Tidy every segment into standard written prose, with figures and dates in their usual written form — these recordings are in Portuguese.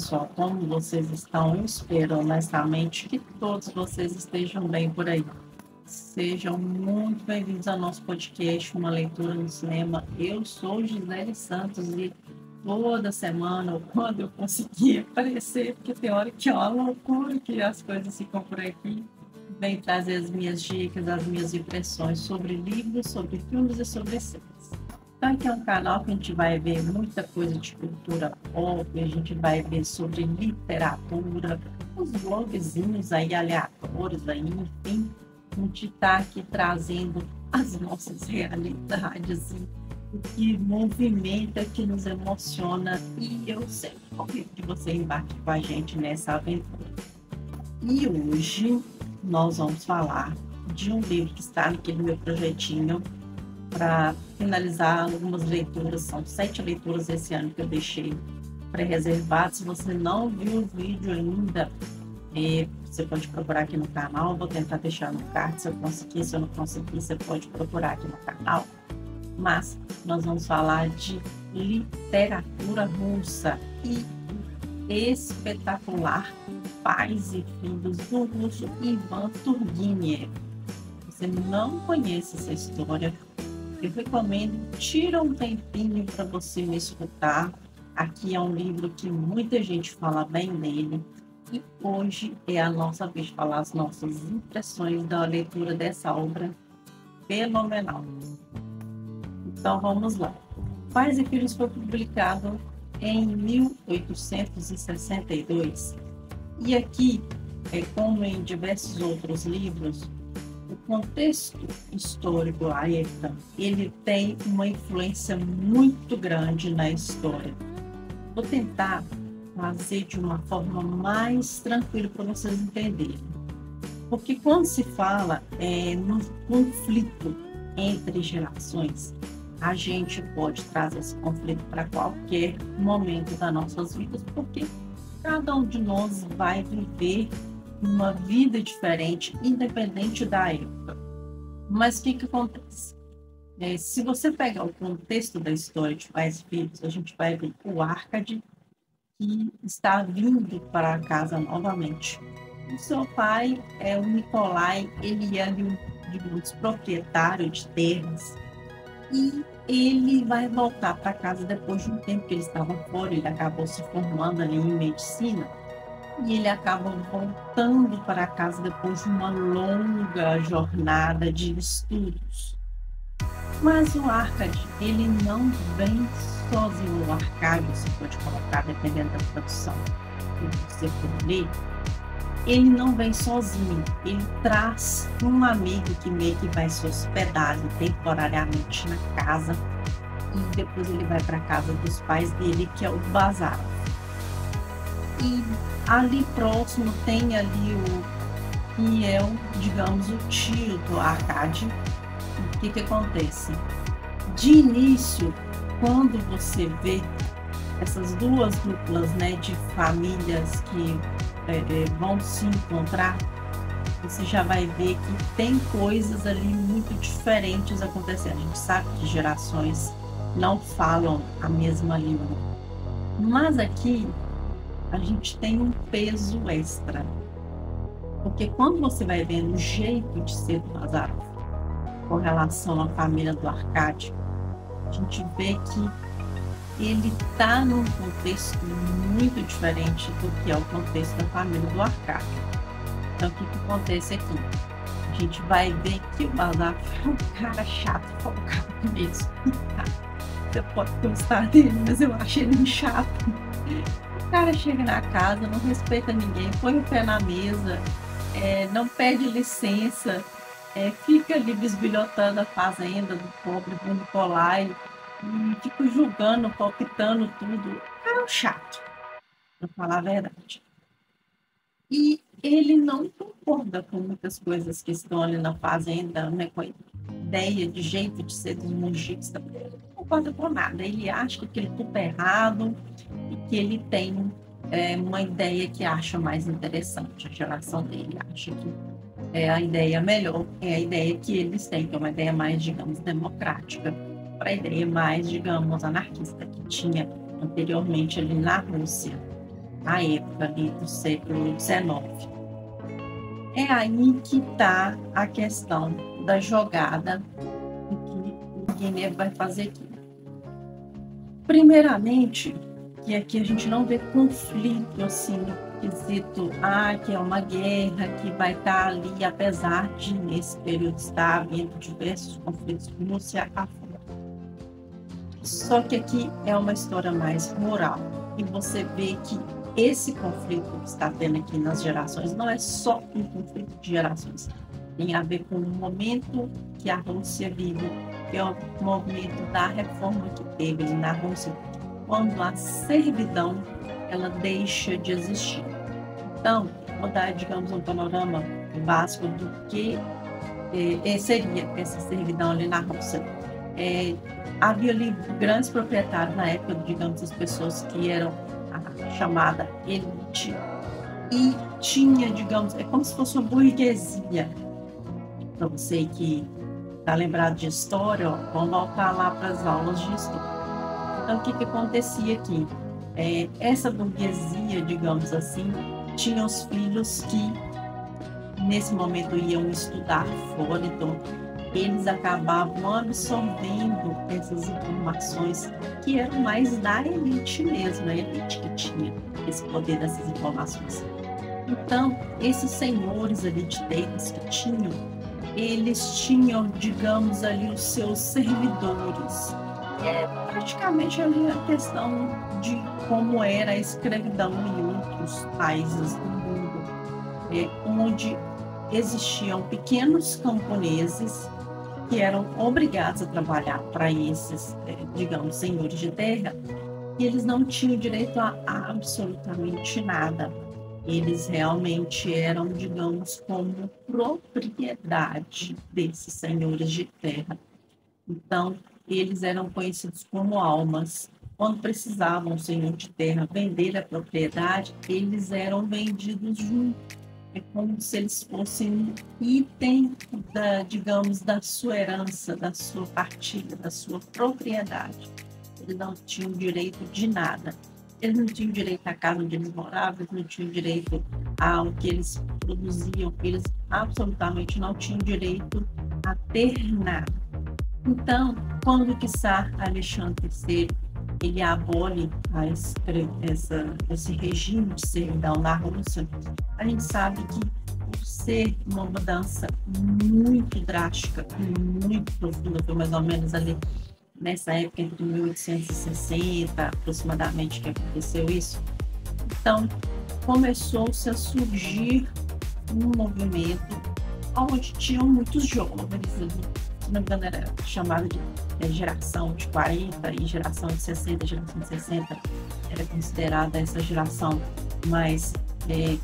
pessoal, como vocês estão? Eu espero honestamente que todos vocês estejam bem por aí. Sejam muito bem-vindos ao nosso podcast, Uma Leitura no Cinema. Eu sou Gisele Santos e toda semana, ou quando eu conseguir aparecer, porque tem hora que é uma loucura que as coisas ficam por aqui, vem trazer as minhas dicas, as minhas impressões sobre livros, sobre filmes e sobre séries. Então, aqui é um canal que a gente vai ver muita coisa de cultura pop, a gente vai ver sobre literatura, os blogzinhos aí aleatórios aí, enfim. A gente está aqui trazendo as nossas realidades, o que movimenta, que nos emociona, e eu sempre convido que você embarque com a gente nessa aventura. E hoje nós vamos falar de um livro que está aqui no meu projetinho, para finalizar algumas leituras. São 7 leituras esse ano que eu deixei pré-reservado. Se você não viu o vídeo ainda, você pode procurar aqui no canal. Vou tentar deixar no card, se eu conseguir. Se eu não conseguir, você pode procurar aqui no canal. Mas nós vamos falar de literatura russa e espetacular Pais e Filhos do russo Ivan Turgenev. Você não conhece essa história, eu recomendo, tira um tempinho para você me escutar. Aqui é um livro que muita gente fala bem dele. E hoje é a nossa vez de falar as nossas impressões da leitura dessa obra fenomenal. Então vamos lá. Pais e Filhos foi publicado em 1862. E aqui, como em diversos outros livros, o contexto histórico à época, ele tem uma influência muito grande na história. Vou tentar fazer de uma forma mais tranquila para vocês entenderem. Porque quando se fala no conflito entre gerações, a gente pode trazer esse conflito para qualquer momento das nossas vidas, porque cada um de nós vai viver uma vida diferente, independente da época. Mas o que acontece? Se você pegar o contexto da história de Pais e Filhos, a gente vai ver o Arkady, que está vindo para casa novamente. O seu pai, o Nikolai, ele é ali, digamos, proprietário de terras, e ele vai voltar para casa depois de um tempo que ele estava fora. Ele acabou se formando ali em medicina, e ele acaba voltando para casa depois de uma longa jornada de estudos. Mas o Arkady, ele não vem sozinho. O Arkady, você pode colocar, dependendo da tradução que você for ler, ele não vem sozinho. Ele traz um amigo que meio que vai se hospedar temporariamente na casa, e depois ele vai para a casa dos pais dele, que é o Bazarov. E ali próximo tem ali que é digamos, o tio do Arkady. O que acontece? De início, quando você vê essas duas duplas, né, de famílias que vão se encontrar, você já vai ver que tem coisas ali muito diferentes acontecendo. A gente sabe que gerações não falam a mesma língua, mas aqui a gente tem um peso extra, porque quando você vai vendo o jeito de ser do Bazarov com relação à família do Arkady, a gente vê que ele está num contexto muito diferente do que é o contexto da família do Arkady. Então, o que acontece aqui? A gente vai ver que o Bazarov é um cara chato, folgado mesmo. Você pode gostar dele, mas eu acho ele chato. O cara chega na casa, não respeita ninguém, põe o pé na mesa, não pede licença, fica ali bisbilhotando a fazenda do pobre do Nikolai, e fica julgando, palpitando tudo. O cara é um chato, para falar a verdade. E ele não concorda com muitas coisas que estão ali na fazenda, né, com a ideia de jeito de ser dos mujiks. Ele não concorda com nada. Ele acha que aquilo tudo é errado e que ele tem uma ideia que acha mais interessante. A geração dele acha que a ideia melhor é a ideia que eles têm, que é uma ideia mais, digamos, democrática, para a ideia mais, digamos, anarquista que tinha anteriormente ali na Rússia. na época ali do século XIX. É aí que está a questão da jogada que o Guiné vai fazer aqui. Primeiramente, que aqui a gente não vê conflito assim, no quesito, que é uma guerra que vai estar ali, apesar de nesse período estar havendo diversos conflitos com Rússia afora. Só que aqui é uma história mais moral, e você vê que esse conflito que está tendo aqui nas gerações não é só um conflito de gerações, tem a ver com o momento que a Rússia vive, que é o momento da reforma que teve na Rússia, quando a servidão ela deixa de existir. Então, vou dar, digamos, um panorama básico do que seria essa servidão ali na Rússia. Havia ali grandes proprietários na época, digamos, as pessoas que eram a chamada elite, e tinha, digamos, é como se fosse uma burguesia. Para você que está lembrado de história, vamos voltar lá para as aulas de história. Então, o que acontecia aqui? Essa burguesia, digamos assim, tinha os filhos que, nesse momento, iam estudar fora, então, eles acabavam absorvendo essas informações que eram mais da elite mesmo, a elite que tinha esse poder dessas informações. Então, esses senhores ali de terras que tinham, eles tinham, digamos, ali os seus servidores. Praticamente ali a questão de como era a escravidão em outros países do mundo, onde existiam pequenos camponeses que eram obrigados a trabalhar para esses, digamos, senhores de terra, e eles não tinham direito a absolutamente nada. Eles realmente eram, digamos, como propriedade desses senhores de terra. Então, eles eram conhecidos como almas. Quando precisavam, o senhor de terra, vender a propriedade, eles eram vendidos juntos. É como se eles fossem um item, digamos, da sua herança, da sua partilha, da sua propriedade. Eles não tinham direito de nada. Eles não tinham direito à casa onde eles moravam, eles não tinham direito ao que eles produziam, eles absolutamente não tinham direito a ter nada. Então, quando o czar Alexandre III ele abole esse regime de servidão na Rússia, a gente sabe que, por ser uma mudança muito drástica e muito profunda, foi mais ou menos ali nessa época, entre 1860 aproximadamente, que aconteceu isso. Então, começou-se a surgir um movimento onde tinham muitos jovens, se não me engano era chamada de geração de 40 e geração de 60, geração de 60 era considerada essa geração mais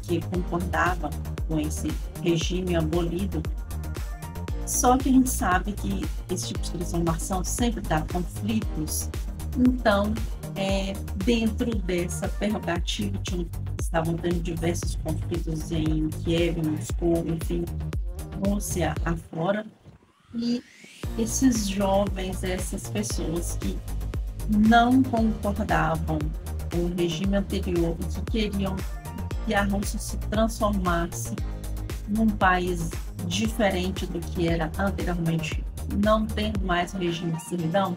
que concordava com esse regime abolido. Só que a gente sabe que esse tipo de transformação sempre dá conflitos. Então, dentro dessa prerrogativa, estavam tendo diversos conflitos em Kiev, Moscou, enfim, Rússia afora. E esses jovens, essas pessoas que não concordavam com o regime anterior e que queriam que a Rússia se transformasse num país diferente do que era anteriormente, não tendo mais o regime de servidão,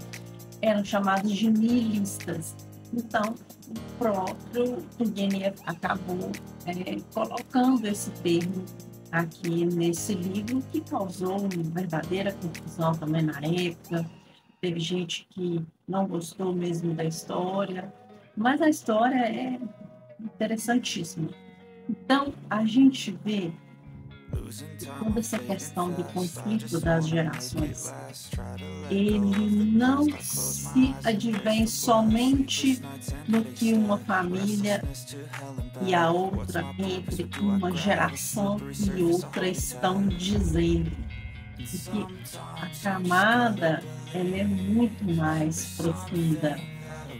eram chamados de nihilistas. Então, o próprio Turgenev acabou colocando esse termo aqui nesse livro, que causou uma verdadeira confusão também na época. Teve gente que não gostou mesmo da história, mas a história é interessantíssima. Então, a gente vê toda essa questão do conflito das gerações. Ele não se advém somente no que uma família e a outra, entre uma geração e outra, estão dizendo. Porque a camada ela é muito mais profunda.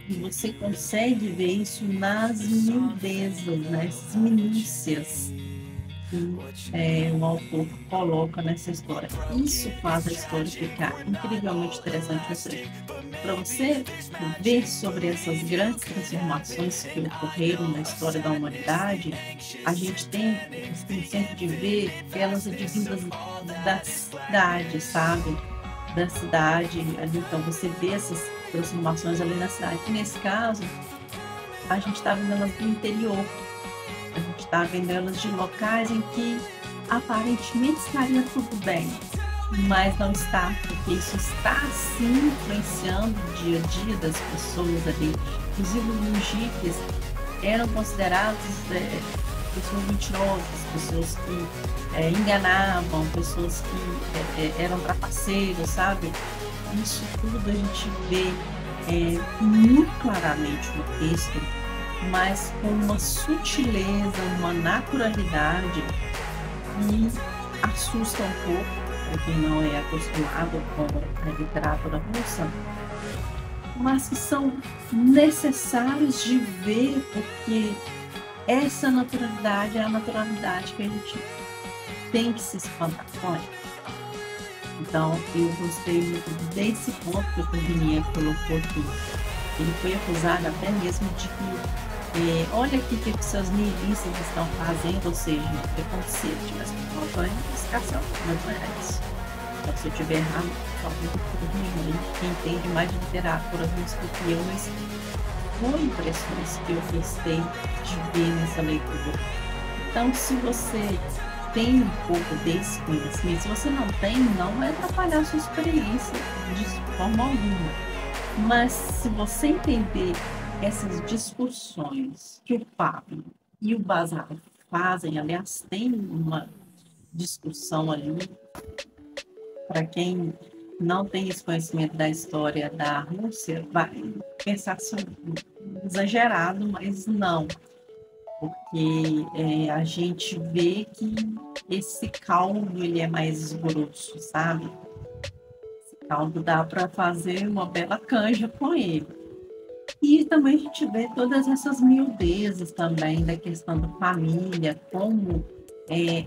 E você consegue ver isso nas miudezas, nas minúcias. que o autor coloca nessa história. Isso faz a história ficar incrivelmente interessante. Ou seja, para você ver sobre essas grandes transformações que ocorreram na história da humanidade, a gente tem sempre de ver elas advindas da cidade, sabe? Da cidade ali, então você vê essas transformações ali na cidade. E nesse caso, a gente está vendo elas do interior, a gente está vendo elas de locais em que aparentemente estaria tudo bem, mas não está, porque isso está sim influenciando o dia a dia das pessoas ali. Inclusive os mujicas eram considerados pessoas mentirosas, pessoas que enganavam, pessoas que eram trapaceiros, sabe? Isso tudo a gente vê muito claramente no texto, mas com uma sutileza, uma naturalidade que assusta um pouco para quem não é acostumado com a literatura russa, mas que são necessários de ver, porque essa naturalidade é a naturalidade que a gente tem que se espantar com ela. Então, eu gostei muito desse ponto que o Tournier colocou aqui. Ele foi acusado até mesmo de que, olha aqui o que seus nihilistas estão fazendo, ou seja, preconceito, mas não é classificação, não é isso. Então, se eu estiver errado, talvez o Tournier, que entende mais de literatura russa do que eu, mas foram impressões que eu gostei de ver nessa leitura. Então, se você tem um pouco desse conhecimento, se você não tem, não vai atrapalhar a sua experiência de forma alguma. Mas se você entender essas discussões que o Pablo e o Bazar fazem, aliás, tem uma discussão ali, para quem não tem esse conhecimento da história da Rússia, vai pensar assim, exagerado, mas não. Porque a gente vê que esse caldo ele é mais grosso, sabe? Esse caldo dá para fazer uma bela canja com ele. E também a gente vê todas essas miudezas também da questão da família, como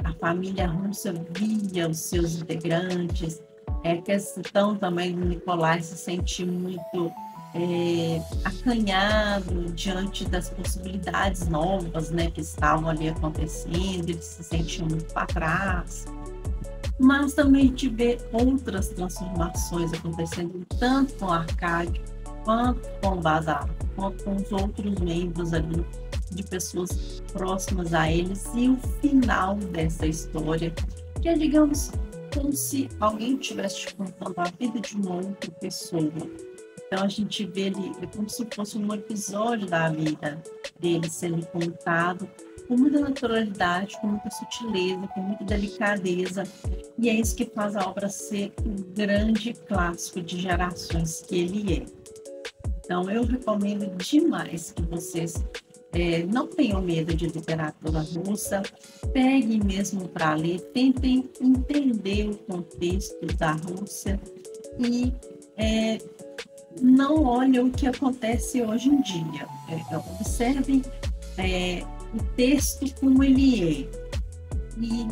a família russa via os seus integrantes, a questão também do Nicolai se sentir muito acanhado diante das possibilidades novas, né, que estavam ali acontecendo, ele se sentia muito para trás. Mas também a gente vê outras transformações acontecendo, tanto com o Arkady, quanto com o Bazar, quanto com os outros membros ali, de pessoas próximas a eles, e o final dessa história, que é, digamos, como se alguém estivesse te contando a vida de uma outra pessoa. Então a gente vê ele como se fosse um episódio da vida dele sendo contado com muita naturalidade, com muita sutileza, com muita delicadeza. E é isso que faz a obra ser um grande clássico de gerações que ele é. Então eu recomendo demais que vocês não tenham medo de literatura russa, peguem mesmo para ler, tentem entender o contexto da Rússia e não olhem o que acontece hoje em dia. Observem o texto como ele é e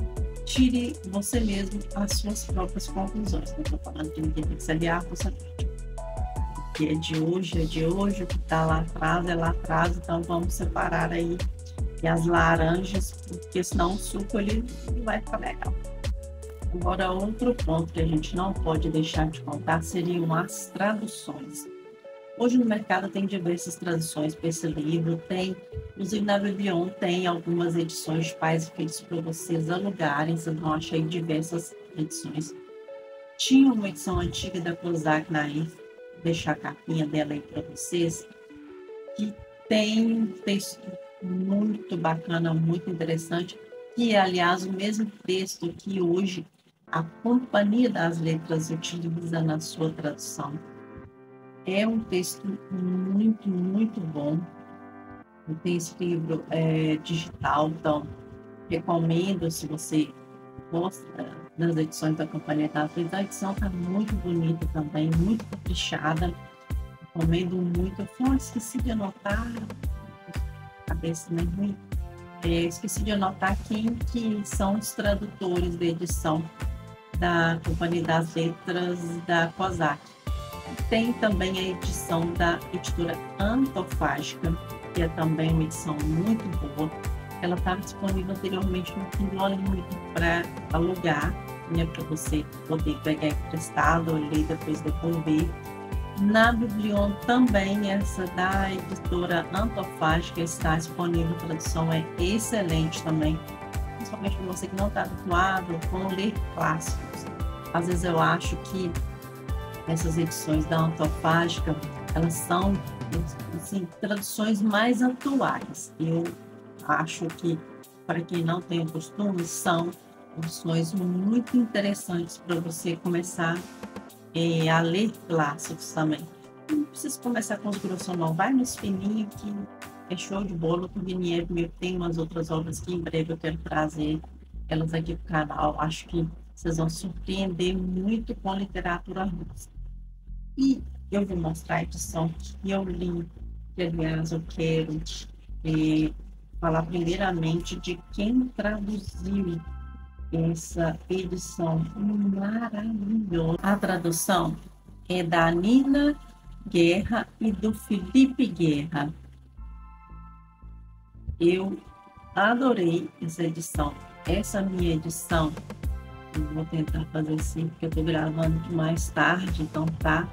tire você mesmo as suas próprias conclusões. Não estou falando que ninguém tem que se aliar com essa que é de hoje, o que está lá atrás é lá atrás, então vamos separar aí e as laranjas, porque senão o suco ele não vai ficar legal. Agora, outro ponto que a gente não pode deixar de contar seriam as traduções. Hoje no mercado tem diversas traduções para esse livro, inclusive na Biblion tem algumas edições de Pais e Filhos para vocês alugarem, vocês vão achar aí diversas edições. Tinha uma edição antiga da Kozak Nair, vou deixar a capinha dela aí para vocês, que tem um texto muito bacana, muito interessante, que é, aliás, o mesmo texto que hoje a Companhia das Letras utiliza na sua tradução. É um texto muito, muito bom. Eu tenho esse livro digital, então recomendo, se você gosta das edições da Companhia das Letras. A edição está muito bonita também, muito caprichada. Recomendo muito. Eu esqueci de anotar, cabeça nem ruim. Esqueci de anotar quem que são os tradutores da edição da Companhia das Letras da COSAC. Tem também a edição da editora Antofágica, que é também uma edição muito boa. Ela estava disponível anteriormente no Kindle Unlimited para alugar, né, para você poder pegar emprestado, ler e depois devolver. Na Biblion também, essa da editora Antofágica está disponível, a tradução é excelente também, principalmente para você que não está habituado com ler clássicos. Às vezes eu acho que essas edições da Antofágica, elas são assim, traduções mais atuais. Eu acho que, para quem não tem o costume, são edições muito interessantes para você começar a ler clássicos também. Não precisa começar com os grossos, não. Vai nos fininhos que é show de bola. O Viniev tem umas outras obras que em breve eu quero trazer elas aqui para o canal. Acho que vocês vão surpreender muito com a literatura russa. E eu vou mostrar a edição que eu li, que aliás eu quero falar primeiramente de quem traduziu essa edição maravilhosa. A tradução é da Nina Guerra e do Felipe Guerra. Eu adorei essa edição. Essa minha edição, eu vou tentar fazer assim, porque eu tô gravando de mais tarde, então tá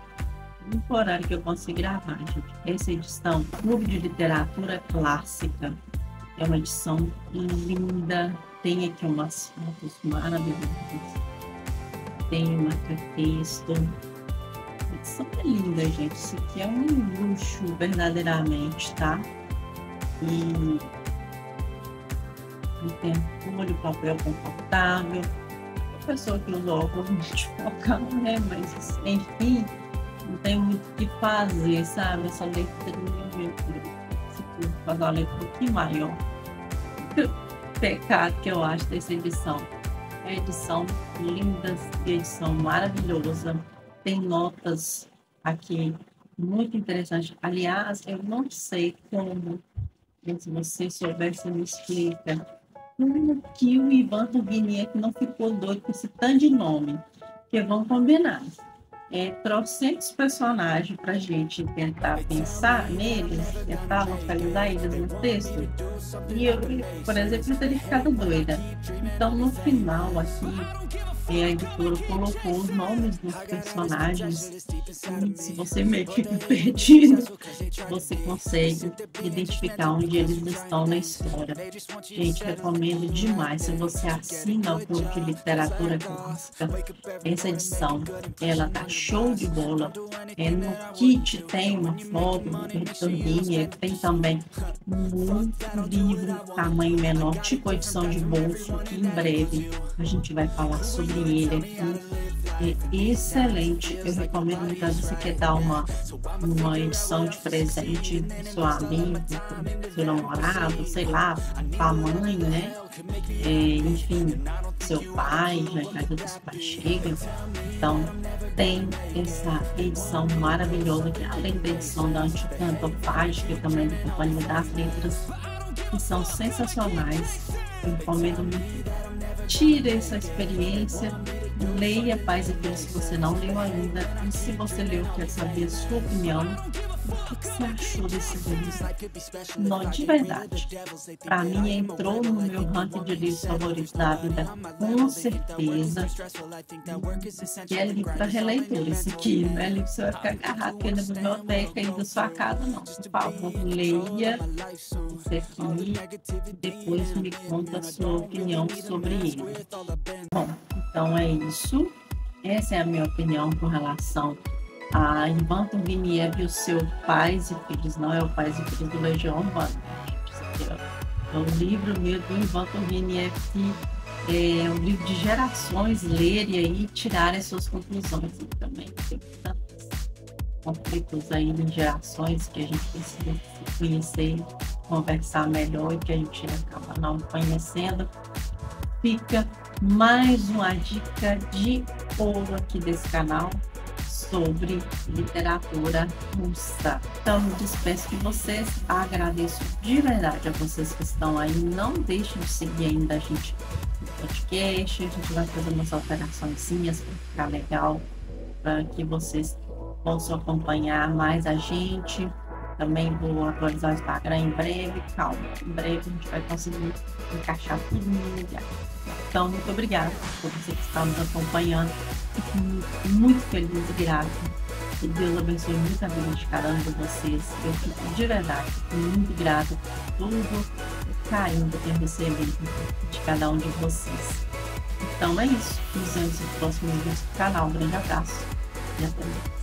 no horário que eu consigo gravar, gente. Essa edição, Clube de Literatura Clássica, é uma edição linda. Tem aqui umas fotos maravilhosas. Tem um marca-texto. A edição é linda, gente. Isso aqui é um luxo, verdadeiramente, tá? E tem folha, papel confortável. A pessoa que usa óculos multifocal, né? Mas, enfim, não tem muito o que fazer, sabe? Essa letrinha, meu Deus. Se tu fazer uma letra um pouquinho maior. Pecado que eu acho dessa edição. É edição linda, edição maravilhosa. Tem notas aqui muito interessantes. Aliás, eu não sei como, se você souber, você me explica, como que o Ivan Turgenev não ficou doido com esse tanto de nome. Porque vamos combinar. Trocentos personagens para a gente tentar pensar neles, tentar localizar eles no texto. E eu, por exemplo, teria ficado doida. Então, no final aqui, a editora colocou os nomes dos personagens. Se você meio que fica perdido, você consegue identificar onde eles estão na história. Gente, recomendo demais. Se você assina o Clube de Literatura Clássica, essa edição, ela tá show de bola. No kit tem uma foto do Turgenev, tem também um livro tamanho menor, tipo edição de bolso, que em breve a gente vai falar sobre ele aqui. É excelente, eu recomendo muito. Se você quer dar uma edição de presente para seu amigo, para seu namorado, sei lá, para a mãe, né? Enfim, seu pai, já que a casa dos pais chega. Então, tem essa edição maravilhosa, que além da edição da Antofágica, que também da Companhia das Letras, que são sensacionais. Eu recomendo muito. Tire essa experiência, leia Paz e Filhos se você não leu ainda, e se você leu, quer saber a sua opinião. O que você achou desse livro? Não, de verdade, para mim entrou no meu ranking de livros favoritos da vida, com certeza. Que é livro para releitura, esse aqui, não é livro que você vai ficar agarrado aqui na biblioteca aí da sua casa, não. Por favor, leia esse aqui e depois me conta a sua opinião sobre ele. Bom, então é isso. Essa é a minha opinião com relação a Ivan Turgenev e o seu Pais e Filhos. Não é o Pais e Filhos do Legião Urbana. É um livro mesmo do Ivan Turgenev, que é um livro de gerações lerem aí e tirarem suas conclusões. E também tem tantos conflitos aí em gerações que a gente precisa conhecer, conversar melhor e que a gente acaba não conhecendo. Fica mais uma dica de ouro aqui desse canal. sobre literatura russa. Então, me despeço de vocês, agradeço de verdade a vocês que estão aí, não deixem de seguir ainda a gente no podcast, a gente vai fazer umas alteraçõezinhas para ficar legal, para que vocês possam acompanhar mais a gente. Também vou atualizar o Instagram em breve, calma, em breve a gente vai conseguir encaixar tudo no lugar. Então, muito obrigada por você que está nos acompanhando. Fico muito feliz e grata. Que Deus abençoe muito a vida de cada um de vocês. Eu fico de verdade muito grata por tudo o carinho que eu tenho recebido de cada um de vocês. Então é isso. Nos vemos no próximo vídeo do canal. Um grande abraço e até mais.